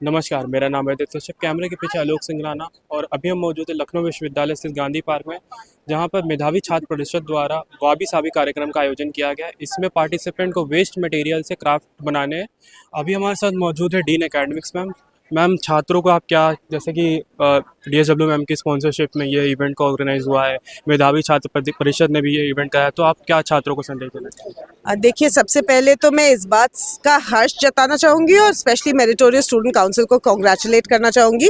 नमस्कार, मेरा नाम है दिलकश। कैमरे के पीछे आलोक सिंह राणा और अभी हम मौजूद है लखनऊ विश्वविद्यालय स्थित गांधी पार्क में, जहां पर मेधावी छात्र परिषद द्वारा वाबी साबी कार्यक्रम का आयोजन किया गया है। इसमें पार्टिसिपेंट को वेस्ट मटेरियल से क्राफ्ट बनाने हैं। अभी हमारे साथ मौजूद है डीन एकेडमिक्स मैम। मैम, छात्रों को आप क्या, जैसे कि DSW मैम की स्पॉन्सरशिप में ये इवेंट का ऑर्गेनाइज हुआ है, मेधावी छात्र परिषद ने भी ये इवेंट कराया, तो आप क्या छात्रों को संदेश देना चाहिए? देखिए, सबसे पहले तो मैं इस बात का हर्ष जताना चाहूँगी और स्पेशली मेरिटोरियस स्टूडेंट काउंसिल को कॉन्ग्रेचुलेट करना चाहूँगी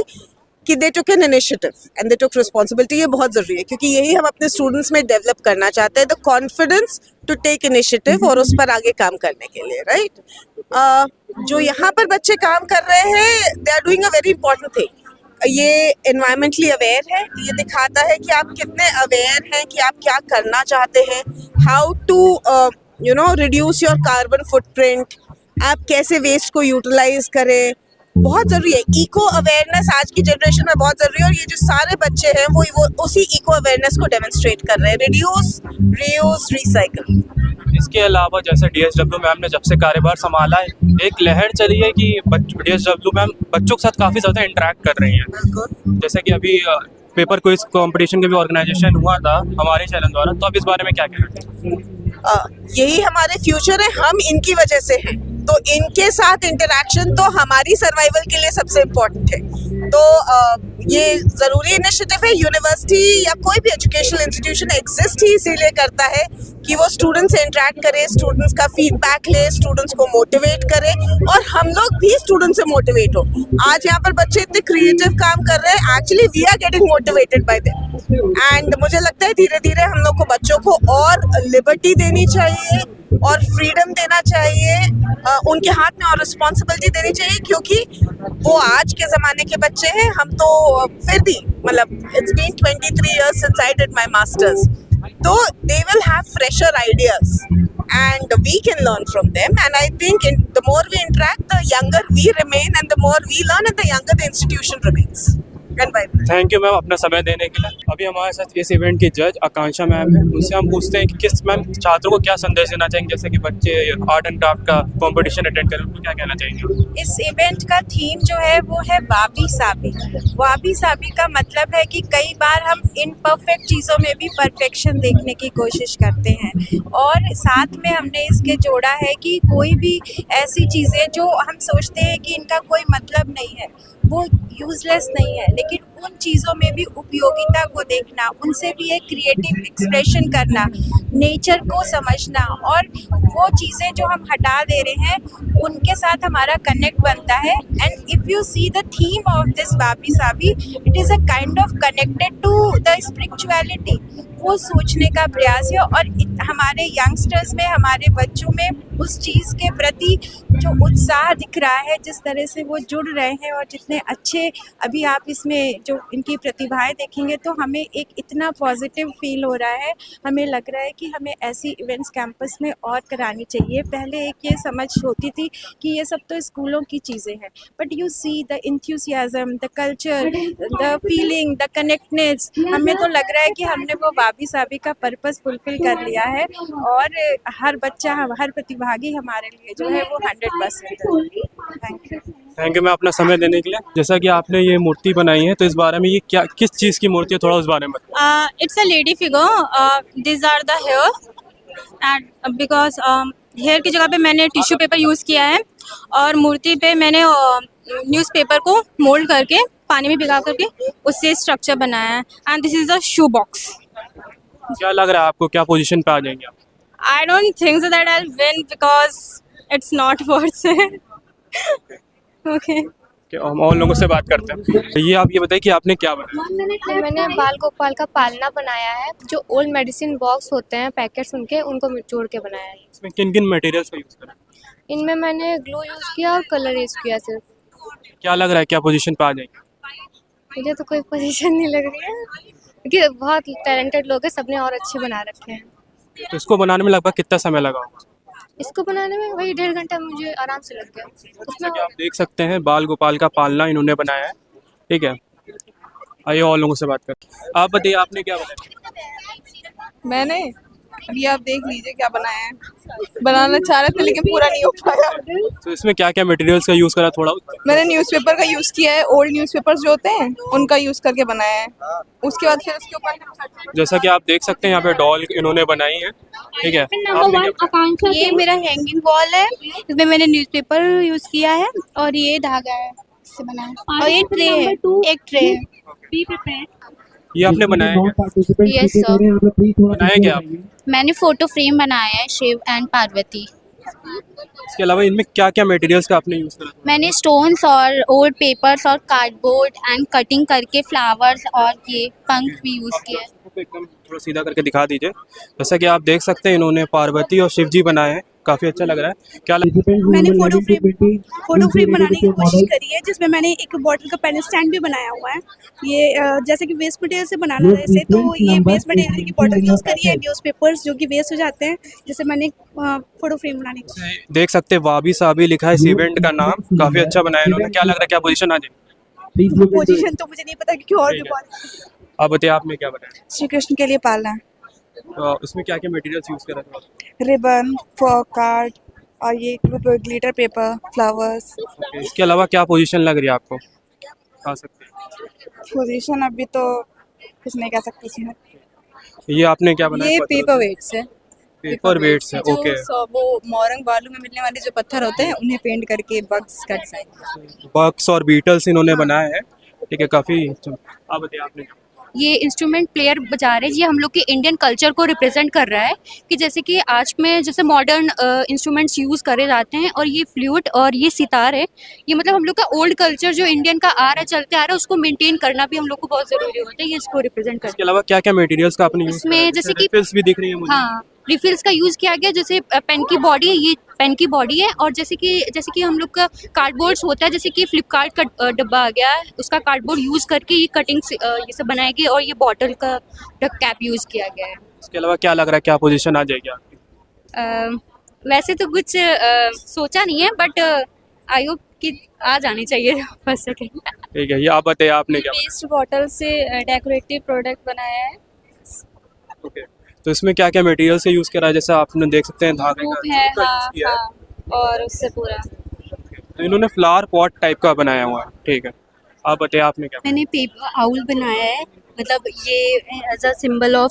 कि they took an initiative and they took responsibility. ये बहुत ज़रूरी है क्योंकि यही हम अपने स्टूडेंट्स में डेवलप करना चाहते हैं, the confidence to take initiative और उस पर आगे काम करने के लिए, राइट। जो यहाँ पर बच्चे काम कर रहे हैं, they are doing a very important thing. ये एनवायरमेंटली अवेयर है, ये दिखाता है कि आप कितने अवेयर हैं कि आप क्या करना चाहते हैं, how to reduce your carbon footprint, आप कैसे वेस्ट को यूटिलाइज करें। बहुत ज़रूरी है इको अवेयरनेस, आज की जनरेशन में बहुत ज़रूरी है और ये जो सारे बच्चे हैं वो उसी इको अवेयरनेस को डेमोन्स्ट्रेट कर रहे हैं। Reduce, reuse, recycle. इसके अलावा जैसे DSW मैम ने जब से कार्यभार संभाला है, एक लहर चली है कि DSW मैम बच्चों के साथ काफ़ी ज़्यादा इंटरेक्ट कर रही हैं। जैसे कि अभी पेपर क्विज कंपटीशन का भी ऑर्गेनाइजेशन हुआ था हमारे चैनल द्वारा, तो अब इस बारे में क्या कहना चाहिए? यही हमारे फ्यूचर है, हम इनकी वजह से हैं, तो इनके साथ इंटरेक्शन तो हमारी सर्वाइवल के लिए सबसे इम्पोर्टेंट है। तो ये ज़रूरी इनिशिएटिव है। यूनिवर्सिटी या कोई भी एजुकेशनल इंस्टीट्यूशन एग्जिस्ट ही इसीलिए करता है कि वो स्टूडेंट्स से इंटरेक्ट करे, स्टूडेंट्स का फीडबैक ले, स्टूडेंट्स को मोटिवेट करे और हम लोग भी स्टूडेंट्स से मोटिवेट हो। आज यहाँ पर बच्चे इतने क्रिएटिव काम कर रहे हैं, actually we are getting motivated by them. And मुझे लगता है धीरे धीरे हम लोग को बच्चों को और लिबर्टी देनी चाहिए और फ्रीडम देना चाहिए, उनके हाथ में और रिस्पॉन्सिबिलिटी देनी चाहिए, क्योंकि वो आज के ज़माने के बच्चे हैं। हम तो फिर भी मतलब it's been 23 years since I did my masters, so they will have fresher ideas and we can learn from them, and I think the more we interact, the younger we remain, and the more we learn and the younger the institution remains. Thank you ma'am अपना समय देने के लिए। अभी हमारे साथ इस event की जज आकांक्षा मैम है, उनसे हम पूछते हैं कि किस मैम छात्रों को क्या संदेश देना चाहेंगे, जैसे कि बच्चे आर्ट एंड क्राफ्ट का कंपटीशन अटेंड करें, उनको क्या कहना चाहेंगे? इस इवेंट का थीम जो है वो है वाबी साबी। वाबी साबी का मतलब है कि कई बार हम इनपरफेक्ट चीज़ों में भी परफेक्शन देखने की कोशिश करते हैं, और साथ में हमने इसके जोड़ा है कि कोई भी ऐसी चीज़ें जो हम सोचते हैं कि इनका कोई मतलब नहीं है, वो यूज़लेस नहीं है, लेकिन उन चीज़ों में भी उपयोगिता को देखना, उनसे भी एक क्रिएटिव एक्सप्रेशन करना, नेचर को समझना, और वो चीज़ें जो हम हटा दे रहे हैं उनके साथ हमारा कनेक्ट बनता है। And if you see the theme of this wabi sabi, it is a kind of connected to the spirituality. वो सोचने का प्रयास है, और हमारे यंगस्टर्स में, हमारे बच्चों में उस चीज़ के प्रति जो उत्साह दिख रहा है, जिस तरह से वो जुड़ रहे हैं और जितने अच्छे अभी आप इसमें जो इनकी प्रतिभाएं देखेंगे तो हमें एक इतना पॉजिटिव फील हो रहा है। हमें लग रहा है कि हमें ऐसी इवेंट्स कैंपस में और करानी चाहिए। पहले एक ये समझ होती थी कि ये सब तो स्कूलों की चीज़ें हैं, but you see the enthusiasm, the culture, the feeling, the connectedness. हमें तो लग रहा है कि हमने वो वाबी साबी का पर्पस फुलफिल कर लिया है, और हर बच्चा, हर प्रतिभागी हमारे लिए जो है वो 100% है। थैंक यू मैं अपना समय देने के लिए। जैसा कि आपने ये मूर्ति बनाई है, तो इस बारे में ये क्या, किस चीज़ की मूर्ति है, थोड़ा उस बारे में बताइए। It's a lady figure. These are the hair, and because hair की जगह पे मैंने टिश्यू पेपर यूज़ किया है, और मूर्ति पे मैंने न्यूज़पेपर को मोल्ड करके पानी में भिगा करके उससे स्ट्रक्चर बनाया है। And this is a shoe box. क्या लग रहा है आपको, क्या पोजीशन पे आ जाएंगे आप? I don't think so that I'll win because it's not worth it. Okay. हम और लोगों से बात करते हैं। तो ये आप ये बताइए कि आपने क्या बनाया? मैंने बाल गोपाल का पालना बनाया है, जो ओल्ड मेडिसिन बॉक्स होते हैं पैकेट्स उनके, उनको जोड़ के बनाया है। इसमें किन किन मटेरियल्स का यूज़ करा? इनमें मैंने ग्लू यूज़ किया और कलर यूज़ किया सिर्फ। क्या लग रहा है, क्या पोजीशन पे आ जाएंगे? मुझे तो कोई पोजीशन नहीं लग रही है, क्योंकि बहुत टैलेंटेड लोग हैं, सबने और अच्छे बना रखे हैं। तो इसको बनाने में लगभग कितना समय लगा होगा? इसको बनाने में वही 1.5 घंटा मुझे आराम से लग गया। उसमें आप देख सकते हैं बाल गोपाल का पालना इन्होंने बनाया है, ठीक है। आइए और लोगों से बात करते हैं। आप बताइए आपने क्या बनाया? मैंने अभी आप देख लीजिए क्या बनाया है। बनाना चाह रहे थे लेकिन पूरा नहीं हो पाया। तो इसमें क्या क्या मटेरियल्स का यूज़ करा थोड़ा? मैंने न्यूज़पेपर का यूज किया है, ओल्ड न्यूज़पेपर्स जो होते हैं उनका यूज करके बनाया है। उसके बाद फिर उसके ऊपर जैसा कि आप देख सकते हैं यहाँ पे डॉल इन्होंने बनाई है, ठीक है। आपने क्या- ये मेरा हैंगिंग वॉल है, इसमें मैंने न्यूज़पेपर यूज़ किया है और ये धागा है इससे बना है और ये ट्रे है, एक ट्रे है। ये आपने बनाया है? यस सर, बनाया क्या आप? मैंने फोटो फ्रेम बनाया है शिव एंड पार्वती। इसके अलावा इनमें क्या क्या मटेरियल्स का आपने यूज़ करा? मैंने स्टोन्स और ओल्ड पेपर्स और कार्डबोर्ड एंड कटिंग करके फ्लावर्स और ये पंख भी यूज़ किया है। इसको एकदम थोड़ा सीधा करके दिखा दीजिए। जैसा कि आप देख सकते हैं इन्होंने पार्वती और शिव जी बनाए हैं, काफ़ी अच्छा लग रहा है। क्या मैंने फोटो फ्रेम बनाने की कोशिश करी है, जिसमें मैंने एक बॉटल का पेन स्टैंड भी बनाया हुआ है। ये जैसे कि वेस्ट मटेरियल से बनाना है जैसे, तो ये वेस्ट मटेरियल की बॉटल यूज़ करी है, न्यूज़पेपर्स जो कि वेस्ट हो जाते हैं, जैसे मैंने फोटो फ्रेम बनाने की। देख सकते हैं वाबी साबी लिखा है इस इवेंट का नाम, काफ़ी अच्छा बनाया इन्होंने। क्या लग रहा है, क्या पोजीशन आ जाए? पोजीशन तो मुझे नहीं पता क्योंकि और भी बहुत आप बताइए आपने क्या बनाया? श्री कृष्ण के लिए पालना है। तो इसमें क्या क्या मटेरियल्स यूज़ करा था? रिबन, फॉक कार्ड और ये ग्लिटर पेपर, फ्लावर्स। इसके अलावा क्या पोजीशन लग रही है आपको, बता सकते हैं? पोजीशन अभी तो कुछ नहीं कह सकते इसमें। ये आपने क्या बनाया? ये पेपर वेट्स है। पेपर वेट्स है, जो ओके। वो मोरंग बालू में मिलने वाले जो पत्थर होते हैं उन्हें पेंट करके बग्स का डिजाइन। बग्स और बीटल्स इन्होंने बनाए हैं, ठीक है, काफ़ी। आप बताइए आपने क्या? ये इंस्ट्रूमेंट प्लेयर बजा रहे हैं, ये हम लोग के इंडियन कल्चर को रिप्रेजेंट कर रहा है कि जैसे कि आज में जैसे मॉडर्न इंस्ट्रूमेंट्स यूज़ करे जाते हैं और ये फ्लूट और ये सितार है, ये मतलब हम लोग का ओल्ड कल्चर जो इंडियन का आ रहा है, चलते आ रहा है, उसको मेंटेन करना भी हम लोग को बहुत ज़रूरी होता है। ये इसको रिप्रेजेंट करता इसके अलावा क्या क्या मटेरियल्स का आपने यूज़ इसमें करा? जैसे कि- रिफिल्स भी दिख रही है मुझे। हाँ, रिफिल्स का यूज़ किया गया, जैसे पेन की बॉडी है, ये पेन की बॉडी है, और जैसे कि हम लोग का कार्डबोर्ड्स होता है, जैसे कि फ्लिपकार्ट का डब्बा आ गया है, उसका कार्डबोर्ड यूज़ करके ये कटिंग ये सब बनाया गया और ये बॉटल का कैप यूज़ किया गया है। इसके अलावा क्या लग रहा है, क्या पोजीशन आ जाएगी आपकी? वैसे तो कुछ सोचा नहीं है, बट आई होप कि आ जानी चाहिए फर्स्ट सेकेंड। ठीक है, ये आप बताइए आपने क्या वेस्ट बॉटल से डेकोरेटिव प्रोडक्ट बनाया है। ओके। तो इसमें क्या क्या मटेरियल से यूज़ करा है? जैसे आपने देख सकते हैं धागे ग्रुप का है, use हाँ किया है। हाँ, और उससे पूरा तो इन्होंने फ्लावर पॉट टाइप का बनाया हुआ है, ठीक है। आप बताइए आपने क्या? मैंने पेपर आउल बनाया है, मतलब ये एज अ सिंबल ऑफ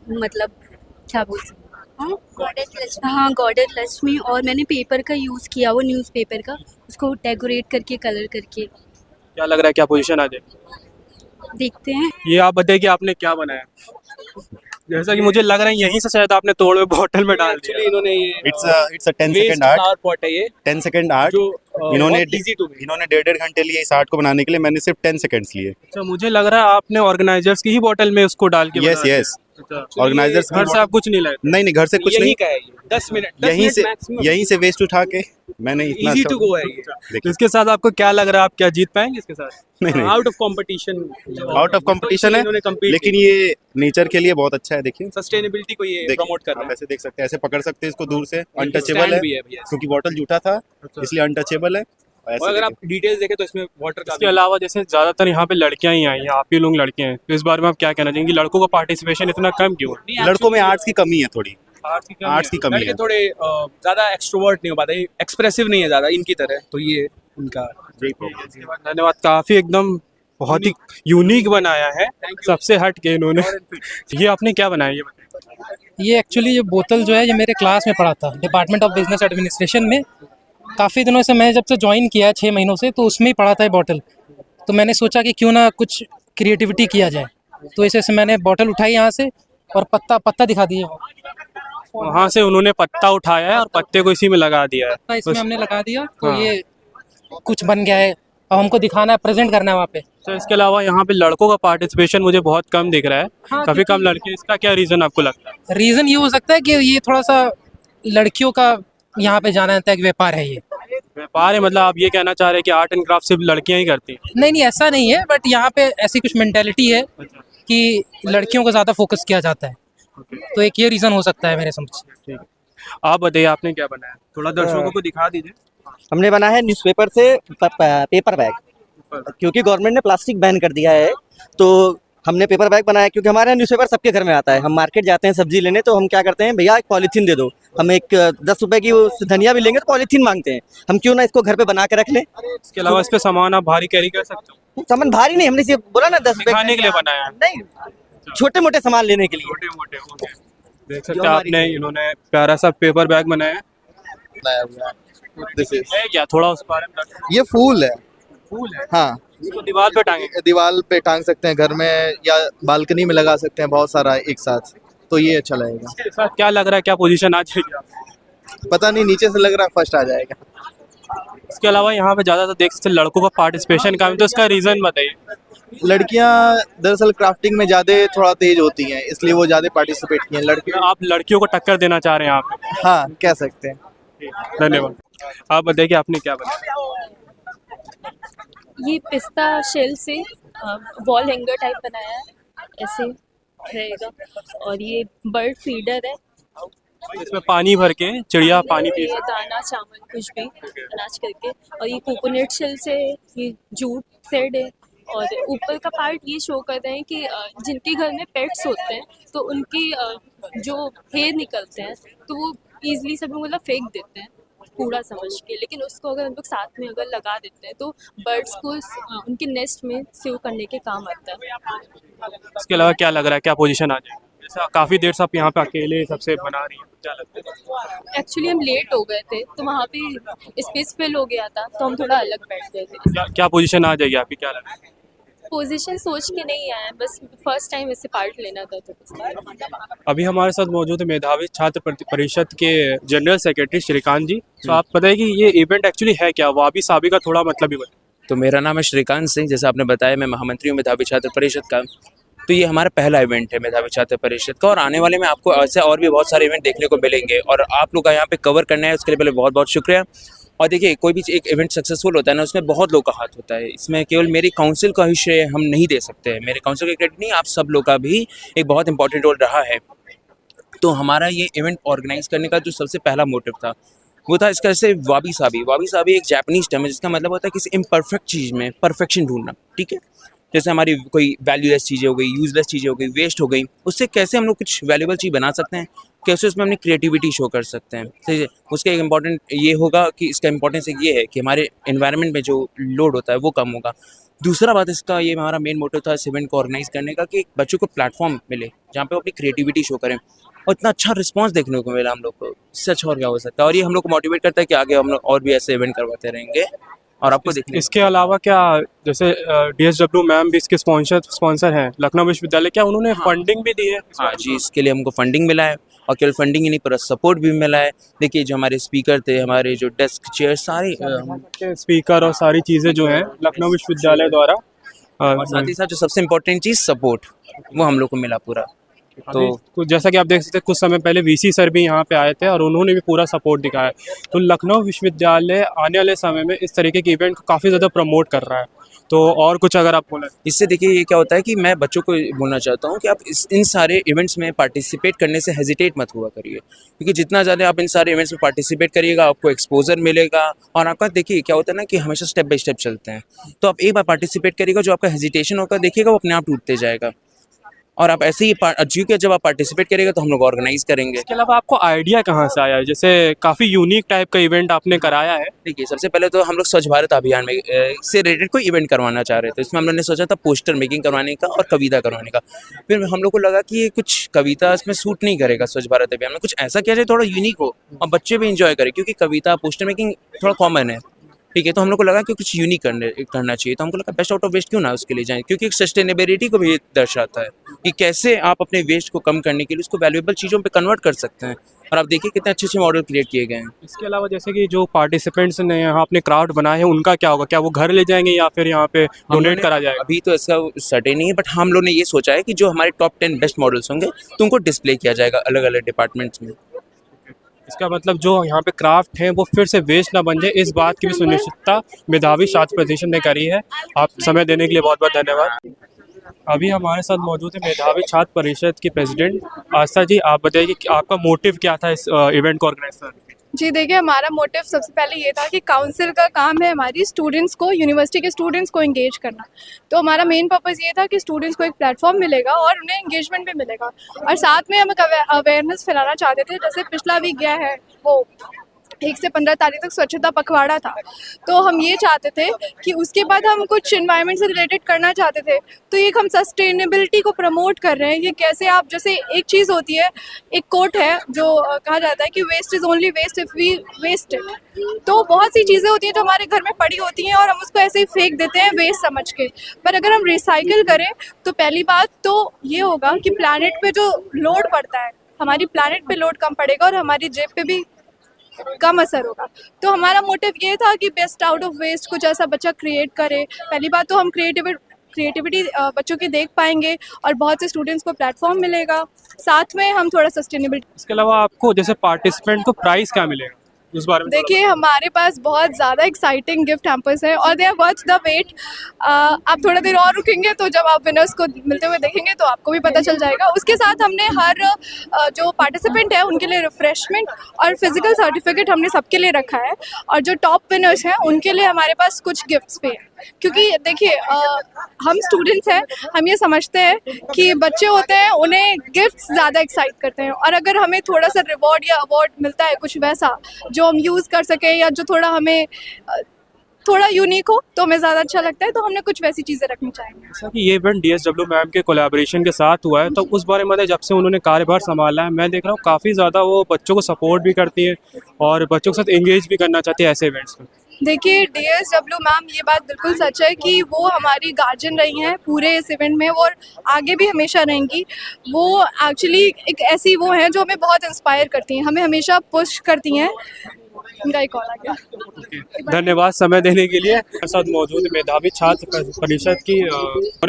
मतलब क्या बोल सकते हैं, हाँ गॉडेस लक्ष्मी, और मैंने पेपर का यूज़ किया, वो न्यूज़पेपर का, उसको डेकोरेट करके कलर करके। क्या लग रहा है, क्या पोजीशन आ जाए? देखते हैं। ये आप बताइए कि आपने क्या बनाया? जैसा कि मुझे लग रहा है यहीं से शायद आपने तोड़ में बॉटल में डाल दिया। इन्होंने ये it's a 10 second art. Flower pot है ये, 10 सेकंड आर्ट जो इन्होंने इजी टू इन्होंने 1.5 घंटे लिए इस आर्ट को बनाने के लिए, मैंने सिर्फ 10 सेकंड्स लिए। अच्छा, मुझे लग रहा है आपने ऑर्गेनाइजर्स की ही बॉटल में उसको डाल के यस बना दिया। यस अच्छा, ऑर्गेनाइजर्स घर से आप कुछ नहीं लाए? नहीं नहीं, घर से कुछ नहीं, यही का है ये 10 मिनट यहीं से वेस्ट उठा के मैंने इतना इजी अच्छा- टू गो है ये। देखिए, इसके साथ आपको क्या लग रहा है, आप क्या जीत पाएंगे इसके साथ? नहीं नहीं, out of competition, out of competition है, इन्होंने compete लेकिन ये नेचर के लिए बहुत अच्छा है। देखिए सस्टेनेबिलिटी को ये देखिए, प्रमोट कर आप रहा है। ऐसे देख सकते हैं, ऐसे पकड़ सकते हैं इसको दूर से, stand अनटचेबल है भी है भैया। क्योंकि बॉटल जूठा था इसलिए अनटचेबल है। और ऐसे और अगर देखिए, आप डिटेल्स देखें तो इसमें वाटर का इसके अलावा जैसे ज़्यादातर यहाँ पे लड़कियां ही आई हैं, आप ही लोग लड़के हैं, तो इस बारे में आप क्या कहना चाहेंगे? लड़कों का पार्टिसिपेशन इतना कम क्यों है? लड़कों में आर्ट्स की कमी है थोड़ी, आर्ट्स की आर्ट्स की कमी लड़के है। थोड़े ज्यादा एक्सट्रोवर्ट नहीं हो पाते, एक्सप्रेसिव नहीं है ज्यादा इनकी तरह, तो ये उनका यही problem है। धन्यवाद, काफ़ी एकदम बहुत ही यूनिक बनाया है, सबसे हट के इन्होंने। ये आपने क्या बनाया, ये बताइए। ये एक्चुअली ये बोतल जो है ये मेरे क्लास में पढ़ा था, डिपार्टमेंट ऑफ बिजनेस एडमिनिस्ट्रेशन में। काफ़ी दिनों से, मैं जब से ज्वाइन किया है 6 महीनों से, तो उसमें ही पढ़ा था ये बॉटल। तो मैंने सोचा कि क्यों ना कुछ क्रिएटिविटी किया जाए, तो इसे से मैंने बॉटल उठाई यहाँ से और पत्ता दिखा दिया, वहाँ से उन्होंने पत्ता उठाया है और पत्ते को इसी में लगा दिया है। पत्ता इसमें बस। हमने लगा दिया, तो हाँ। ये कुछ बन गया है। अब हमको दिखाना है, प्रेजेंट करना है वहाँ पे। तो इसके अलावा यहाँ पे लड़कों का पार्टिसिपेशन मुझे बहुत कम दिख रहा है, हाँ, काफ़ी कम लड़के। इसका क्या रीज़न आपको लगता है? रीज़न ये हो सकता है कि ये थोड़ा सा लड़कियों का यहाँ पे जाना जाता है कि व्यापार है ये। व्यापार है, मतलब आप ये कहना चाह रहे हैं कि आर्ट एंड क्राफ्ट सिर्फ लड़कियाँ ही करती हैं? नहीं नहीं, ऐसा नहीं है, बट यहाँ पे ऐसी कुछ मेंटेलिटी है कि लड़कियों को ज़्यादा फोकस किया जाता है, तो एक ये रीज़न हो सकता है मेरे समझ से। आप बताइए आपने क्या बनाया, थोड़ा दर्शकों को दिखा दीजिए। हमने बना है न्यूज़पेपर से पेपर बैग, क्योंकि गवर्नमेंट ने प्लास्टिक बैन कर दिया है, तो हमने पेपर बैग बनाया क्योंकि हमारे यहाँ न्यूज़पेपर सबके घर में आता है। हम मार्केट जाते हैं सब्जी लेने तो हम क्या करते हैं, भैया एक पॉलीथीन दे दो, हम एक 10 रुपए की वो धनिया भी लेंगे तो पॉलीथीन मांगते हैं। हम क्यों ना इसको घर पे बना के रख लें। इसके अलावा इस पे सामान आप भारी कैरी कर सकते हो? सामान भारी नहीं, हमने सिर्फ बोला ना 10 रुपए दिखाने के लिए बनाया है। नहीं, छोटे मोटे सामान लेने के लिए। छोटे मोटे, ओके। देख सकते हैं आपने, इन्होंने प्यारा सा पेपर बैग बनाया है। है क्या, थोड़ा उस बारे में बताओ। ये फूल है। फूल है, हाँ, इसको दीवार पे टांगे। दीवार पे टांग सकते हैं, घर में या बालकनी में लगा सकते हैं, बहुत सारा एक साथ, तो ये अच्छा लगेगा। इसके साथ क्या लग रहा है, क्या पोजीशन आ जाएगी? पता नहीं, नीचे से लग रहा है फर्स्ट आ जाएगा। इसके अलावा यहाँ पे ज़्यादातर देख सकते हैं लड़कों का पार्टिसिपेशन का है, तो इसका रीज़न बताइए। लड़कियां दरअसल क्राफ्टिंग में ज़्यादा थोड़ा तेज होती हैं, इसलिए वो ज़्यादा पार्टिसिपेट किए हैं। लड़के आप लड़कियों को टक्कर देना चाह रहे हैं यहाँ पे? हाँ, कह सकते हैं। धन्यवाद। आप बताइए कि आपने क्या बनाया? ये पिस्ता शेल से वॉल हैंगर टाइप बनाया है, ऐसे रहेगा। और ये बर्ड फीडर है, इसमें पानी भर के चिड़िया पानी पी ये दाना चावल कुछ भी अनाज करके। और ये कोकोनट शेल से ये जूट थ्रेड है। और ऊपर का पार्ट ये शो कर रहे हैं कि जिनके घर में पेट्स होते हैं तो उनकी जो हेयर निकलते हैं तो वो ईजिली सभी मतलब फेंक देते हैं कूड़ा समझ के, लेकिन उसको अगर हम लोग साथ में अगर लगा देते हैं तो बर्ड्स को उनके नेस्ट में सेव करने के काम आता है। इसके अलावा क्या लग रहा है, क्या पोजीशन आ जाए? जैसा काफ़ी देर से आप यहाँ पे अकेले सबसे बना रही हैं, क्या लगता है? एक्चुअली हम लेट हो गए थे तो वहाँ पे स्पेस फिल हो गया था तो हम थोड़ा अलग बैठ गए थे। क्या पोजीशन आ जाएगी आपकी, क्या लग रहा है? पोजीशन सोच के नहीं आया, बस फर्स्ट टाइम इससे पार्ट लेना था तो। अभी हमारे साथ मौजूद है मेधावी छात्र परिषद के जनरल सेक्रेटरी श्रीकांत जी। तो आप बताइए कि ये इवेंट एक्चुअली है क्या, वाबी साबी का थोड़ा मतलब ही बताइए। तो मेरा नाम है श्रीकांत सिंह, जैसा आपने बताया मैं महामंत्री हूँ मेधावी छात्र परिषद का। तो ये हमारा पहला इवेंट है मेधावी छात्र परिषद का, और आने वाले में आपको ऐसे और भी बहुत सारे इवेंट देखने को मिलेंगे और आप लोग का यहाँ पे कवर करना है, उसके लिए पहले बहुत बहुत शुक्रिया। और देखिए, कोई भी एक इवेंट सक्सेसफुल होता है ना, उसमें बहुत लोग का हाथ होता है। इसमें केवल मेरी काउंसिल का ही श्रेय हम नहीं दे सकते हैं, मेरे काउंसिल का क्रेडिट नहीं, आप सब लोग का भी एक बहुत इंपॉर्टेंट रोल रहा है। तो हमारा ये इवेंट ऑर्गेनाइज करने का जो सबसे पहला मोटिव था वो था इसका से वाबी साबी एक जापानीज टर्म है जिसका मतलब होता है किसी इम्परफेक्ट चीज़ में परफेक्शन ढूंढना। ठीक है, जैसे हमारी कोई वैल्यूलेस चीज़ें हो गई, यूजलेस चीज़ें हो गई, वेस्ट हो गई, उससे कैसे हम लोग कुछ वैल्यूबल चीज़ बना सकते हैं, कैसे उसमें अपनी क्रिएटिविटी शो कर सकते हैं। ठीक है, उसका एक इम्पॉर्टेंट ये होगा कि इसका इम्पोर्टेंस एक ये है कि हमारे एनवायरनमेंट में जो लोड होता है वो कम होगा। दूसरा बात इसका ये हमारा मेन मोटिव था इस इवेंट को ऑर्गेनाइज करने का कि बच्चों को प्लेटफॉर्म मिले जहाँ पे वो अपनी क्रिएटिविटी शो करें, और इतना अच्छा रिस्पांस देखने को मिला हम लोग को, इससे अच्छा और क्या हो सकता है। और ये हम लोग को मोटिवेट करता है कि आगे हम लोग और भी ऐसे इवेंट करवाते रहेंगे और आपको देखने। इसके अलावा क्या जैसे DSW मैम भी इसके स्पॉन्सर हैं, लखनऊ विश्वविद्यालय, क्या उन्होंने फंडिंग भी दी है? हाँ जी, इसके लिए हमको फंडिंग मिला है, और केवल फंडिंग ही नहीं पूरा सपोर्ट भी मिला है। देखिए, जो हमारे स्पीकर थे, हमारे जो डेस्क चेयर, सारे स्पीकर और सारी चीज़ें जो हैं लखनऊ विश्वविद्यालय द्वारा, और साथ ही साथ जो सबसे इम्पोर्टेंट चीज़ सपोर्ट, वो हम लोग को मिला पूरा। तो जैसा कि आप देख सकते हैं कुछ समय पहले VC सर भी यहाँ पे आए थे और उन्होंने भी पूरा सपोर्ट दिखाया। तो लखनऊ विश्वविद्यालय आने वाले समय में इस तरीके के इवेंट को काफ़ी ज़्यादा प्रमोट कर रहा है। तो और कुछ अगर आप बोलें इससे, देखिए ये क्या होता है कि मैं बच्चों को बोलना चाहता हूँ कि आप इन सारे इवेंट्स में पार्टिसिपेट करने से हेजिटेट मत हुआ करिए, क्योंकि जितना ज़्यादा आप इन सारे इवेंट्स में पार्टिसिपेट करिएगा आपको एक्सपोजर मिलेगा। और आपका देखिए क्या होता है ना कि हमेशा स्टेप बाय स्टेप चलते हैं, तो आप एक बार पार्टिसिपेट करिएगा, जो आपका हेजिटेशन होगा देखिएगा वो अपने आप टूटते जाएगा। और आप ऐसे ही क्योंकि जब आप पार्टिसिपेट करेंगे तो हम लोग ऑर्गेनाइज करेंगे। इसके अलावा आपको आइडिया कहाँ से आया है, जैसे काफ़ी यूनिक टाइप का इवेंट आपने कराया है? देखिए, सबसे पहले तो हम लोग स्वच्छ भारत अभियान में से रिलेटेड कोई इवेंट करवाना चाह रहे थे। इसमें हम लोगों ने सोचा था पोस्टर मेकिंग करवाने का और कविता करवाने का। फिर हम लोग को लगा कि ये कुछ कविता इसमें सूट नहीं करेगा स्वच्छ भारत अभियान में, कुछ ऐसा किया जाए थोड़ा यूनिक हो और बच्चे भी इंजॉय करें, क्योंकि कविता पोस्टर मेकिंग थोड़ा कॉमन है। ठीक है, तो हम लोग को लगा कि कुछ यूनिक करना चाहिए, तो हमको लगा बेस्ट आउट ऑफ वेस्ट क्यों ना उसके लिए जाएं, क्योंकि एक सस्टेनेबिलिटी को भी दर्शाता है कि कैसे आप अपने वेस्ट को कम करने के लिए उसको वैल्यूएबल चीज़ों पे कन्वर्ट कर सकते हैं। और आप देखिए कितने अच्छे अच्छे मॉडल क्रिएट किए गए हैं। इसके अलावा जैसे कि जो पार्टिसिपेंट्स ने यहाँ अपने क्राफ्ट बनाए हैं उनका क्या होगा, क्या वो घर ले जाएंगे या फिर यहाँ पे डोनेट करा जाएगा? अभी तो इसका सर्टेन नहीं है, बट हम लोग ने ये सोचा है कि जो हमारे टॉप 10 बेस्ट मॉडल्स होंगे तो उनको डिस्प्ले किया जाएगा अलग अलग डिपार्टमेंट्स में। इसका मतलब जो यहाँ पे क्राफ्ट हैं वो फिर से वेस्ट ना बन जाए, इस बात की भी सुनिश्चितता मेधावी छात्र परिषद ने करी है। आप समय देने के लिए बहुत बहुत धन्यवाद। अभी हमारे साथ मौजूद है मेधावी छात्र परिषद की प्रेसिडेंट आस्था जी। आप बताइए कि आपका मोटिव क्या था इस इवेंट को ऑर्गेनाइज करने? जी देखिए, हमारा मोटिव सबसे पहले ये था कि काउंसिल का काम है हमारी स्टूडेंट्स को, यूनिवर्सिटी के स्टूडेंट्स को एंगेज करना। तो हमारा मेन पर्पस ये था कि स्टूडेंट्स को एक प्लेटफॉर्म मिलेगा और उन्हें एंगेजमेंट भी मिलेगा, और साथ में हम एक अवेयरनेस फैलाना चाहते थे। जैसे पिछला वीक गया है वो 1 से 15 तारीख तक स्वच्छता पखवाड़ा था, तो हम ये चाहते थे कि उसके बाद हम कुछ एनवायरनमेंट से रिलेटेड करना चाहते थे। तो एक हम सस्टेनेबिलिटी को प्रमोट कर रहे हैं कि कैसे आप, जैसे एक चीज़ होती है, एक कोट है जो कहा जाता है कि waste is only waste if we waste it. तो बहुत सी चीज़ें होती हैं जो हमारे घर में पड़ी होती हैं और हम उसको ऐसे ही फेंक देते हैं वेस्ट समझ के, पर अगर हम रिसाइकिल करें तो पहली बात तो ये होगा कि प्लैनेट पे जो लोड पड़ता है, हमारी प्लैनेट पे लोड कम पड़ेगा और हमारी जेब पे भी कम असर होगा। तो हमारा मोटिव ये था कि बेस्ट आउट ऑफ वेस्ट कुछ ऐसा बच्चा क्रिएट करे। पहली बात तो हम क्रिएटिविटी बच्चों की देख पाएंगे और बहुत से स्टूडेंट्स को प्लेटफॉर्म मिलेगा, साथ में हम थोड़ा सस्टेनेबिलिटी। इसके अलावा आपको जैसे पार्टिसिपेंट को प्राइस क्या मिलेगा, उस बारे में देखिए, हमारे पास बहुत ज़्यादा एक्साइटिंग गिफ्ट हैम्पर्स हैं और they are worth the wait. आप थोड़ा देर और रुकेंगे तो जब आप विनर्स को मिलते हुए देखेंगे तो आपको भी पता चल जाएगा। उसके साथ हमने हर जो पार्टिसिपेंट है उनके लिए रिफ्रेशमेंट और फिजिकल सर्टिफिकेट हमने सबके लिए रखा है, और जो टॉप विनर्स हैं उनके लिए हमारे पास कुछ गिफ्ट्स भी हैं। क्योंकि देखिए, हम स्टूडेंट्स हैं, हम ये समझते हैं कि बच्चे होते हैं, उन्हें गिफ्ट्स ज़्यादा एक्साइट करते हैं, और अगर हमें थोड़ा सा रिवॉर्ड या अवार्ड मिलता है कुछ वैसा जो हम यूज़ कर सकें या जो थोड़ा हमें थोड़ा यूनिक हो तो हमें ज़्यादा अच्छा लगता है, तो हमने कुछ वैसी चीज़ें रखनी चाहेंगे। जैसा कि ये इवेंट DSW मैम के कोलैबोरेशन के साथ हुआ है, तो उस बारे में जब से उन्होंने कार्यभार संभाला है, मैं देख रहा हूँ काफ़ी ज़्यादा वो बच्चों को सपोर्ट भी करती है और बच्चों के साथ एंगेज भी करना चाहती है ऐसे इवेंट्स में। देखिए, DSW मैम, ये बात बिल्कुल सच है कि वो हमारी गार्जियन रही हैं पूरे इस इवेंट में और आगे भी हमेशा रहेंगी। वो एक्चुअली एक ऐसी वो हैं जो हमें बहुत इंस्पायर करती हैं, हमें हमेशा पुश करती हैं। इनका एक कॉल आ गया। धन्यवाद समय देने के लिए। हमारे साथ मौजूद मेधावी छात्र परिषद की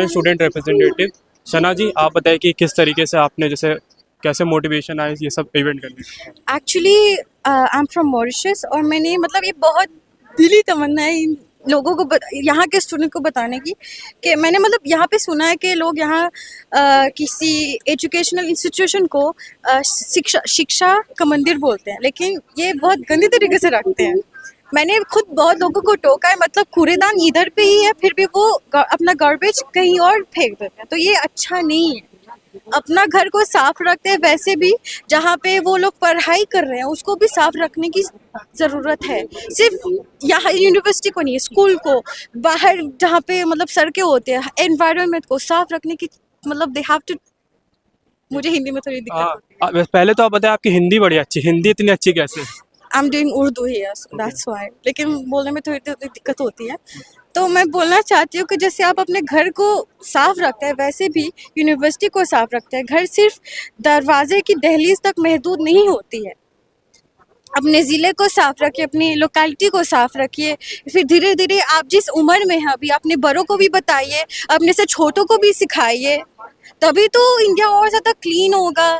स्टूडेंट रिप्रेजेंटेटिव शना जी, आप बताइए कि किस तरीके से आपने जैसे कैसे मोटिवेशन आए ये सब इवेंट करने? Actually I am from Mauritius और मैंने मतलब ये बहुत दिली तमन्ना है इन लोगों को यहाँ के स्टूडेंट को बताने की कि मैंने मतलब यहाँ पे सुना है कि लोग यहाँ किसी एजुकेशनल इंस्टीट्यूशन को शिक्षा का मंदिर बोलते हैं, लेकिन ये बहुत गंदी तरीके से रखते हैं। मैंने खुद बहुत लोगों को टोका है, मतलब कूड़ेदान इधर पे ही है, फिर भी वो अपना गार्बेज कहीं और फेंक देते हैं, तो ये अच्छा नहीं है। अपना घर को साफ रखते हैं, वैसे भी जहाँ पे वो लोग पढ़ाई कर रहे हैं उसको भी साफ रखने की ज़रूरत है। सिर्फ यहाँ यूनिवर्सिटी को नहीं, स्कूल को, बाहर जहाँ पे मतलब सड़कें होते हैं, एनवायरनमेंट को साफ रखने की मतलब दे हैव टू। मुझे हिंदी में थोड़ी दिक्कत है। पहले तो आप बताएं, आपकी हिंदी बड़ी अच्छी, हिंदी इतनी अच्छी कैसे? I am doing Urdu he, that's why, लेकिन बोलने में थोड़ी दिक्कत होती है। तो मैं बोलना चाहती हूँ कि जैसे आप अपने घर को साफ रखते हैं, वैसे भी यूनिवर्सिटी को साफ रखते हैं। घर सिर्फ दरवाजे की दहलीज तक महदूद नहीं होती है। अपने ज़िले को साफ रखिए, अपनी लोकेलिटी को साफ रखिए, फिर धीरे धीरे आप जिस उम्र में हैं अभी अपने बड़ों को भी बताइए, अपने से छोटों को भी सिखाइए, तभी तो इंडिया और ज़्यादा क्लीन होगा।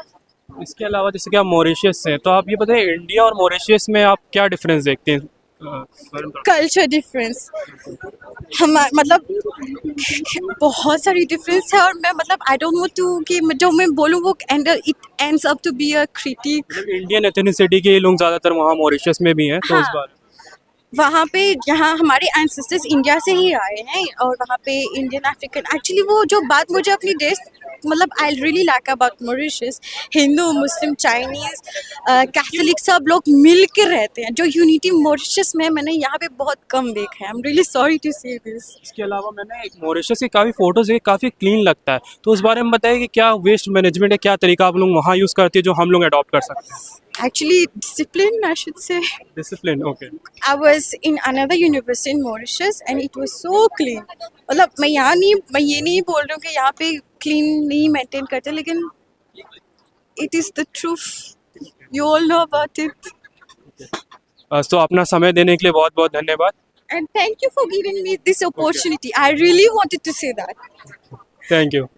इसके अलावा जैसे कि आप मॉरिशस से, तो आप ये बताइए इंडिया और मॉरिशस में आप क्या डिफरेंस देखते हैं? कल्चर डिफरेंस मतलब बहुत सारी डिफरेंस है, और मैं मतलब आई डोंट वांट टू कि जो मैं बोलूँ वो it ends up to be a critic. Indian ethnicity के लोग ज़्यादातर वहाँ मॉरिशस में भी हैं, तो उस बारे वहाँ पे यहाँ हमारे एंसेस्टर्स इंडिया से ही आए हैं, और वहाँ पे इंडियन अफ्रीकन एक्चुअली वो जो बात मुझे अपनी देश मतलब I really like about Mauritius, Hindu, Muslim, Chinese, Catholic सब लोग मिल के रहते हैं। जो यूनिटी मॉरिशस में मैंने यहाँ पे बहुत कम देखा है। I am really sorry to say this. इसके अलावा मैंने मॉरिशस की काफ़ी फ़ोटोज़ है, काफ़ी क्लीन लगता है, तो उस बारे में बताइए कि क्या वेस्ट मैनेजमेंट है, क्या तरीका आप लोग वहाँ यूज़ करते हैं जो हम लोग अडॉप्ट कर सकते हैं? Actually, discipline, I should say. Discipline, okay. I was in another university in Mauritius and it was so clean. मतलब मैं ये नहीं बोल रही हूँ कि यहाँ पे clean नहीं maintain करते, लेकिन it is the truth. You all know about it. तो अपना समय देने के लिए बहुत बहुत धन्यवाद. And thank you for giving me this opportunity. I really wanted to say that. Thank you.